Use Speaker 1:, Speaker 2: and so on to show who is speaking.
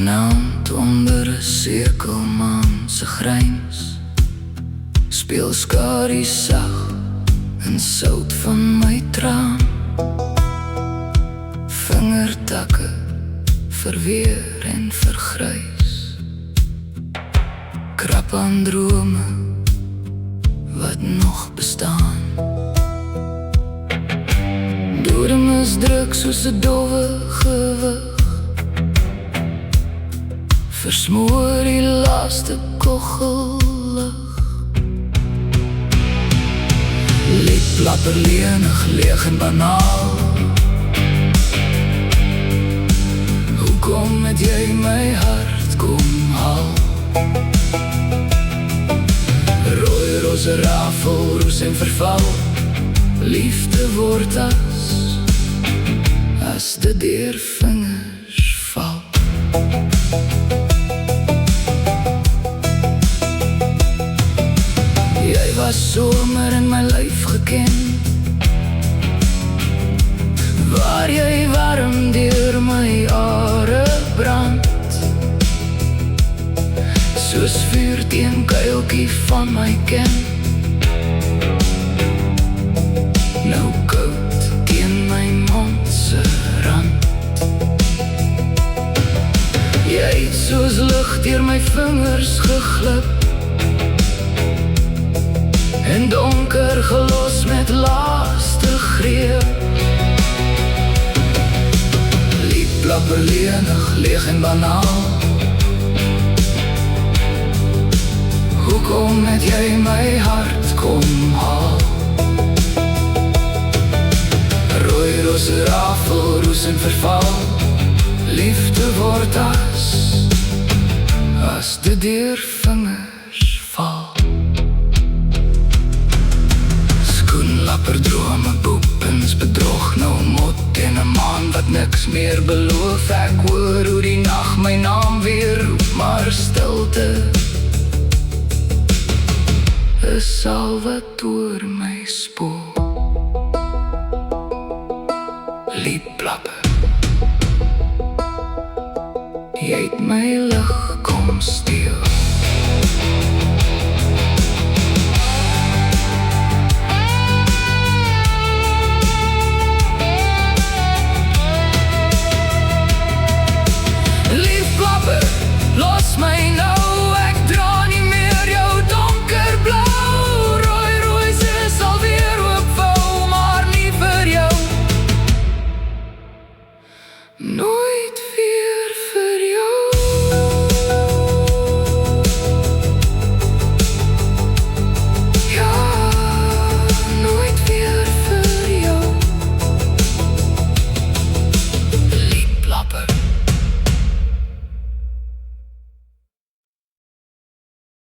Speaker 1: Vanaand onder 'n sekelmaan se gryns speel skarie sag in sout van my traan. Vingertakke verweer en vergrys, krap aan drome wat nog bestaan. Dodem is druk soos 'n dowwe gewig, versmoor die laaste koggelig. Liedplapper lenig, leeg en banaal. Hoekom het jy my hart kom haal? Rooi roze rafel, roes en verval. Liefde word as dit deur vingers val. Jy was somer in my lyf geken, waar jy warm deur my are brand, soos vuur teen kuiltjie van my ken. Nou koud teen my mond se rand. Jy het soos lig deur my vingers geglip, en donker gelos met laaste greep. Liedplapper lenig, leeg en banaal. Hoekom het jy my hart kom haal? Rooi roze rafel, roes en verval. Liefde word as dit deur vingers val. Skoenlapper drome, boepens bedrog, nou mot en 'n maan wat niks meer beloof. Ek hoor hoe die nag my naam weer roep, maar stilte is al wat oor my spoel. Liedplapper, jy het my lig kom steel.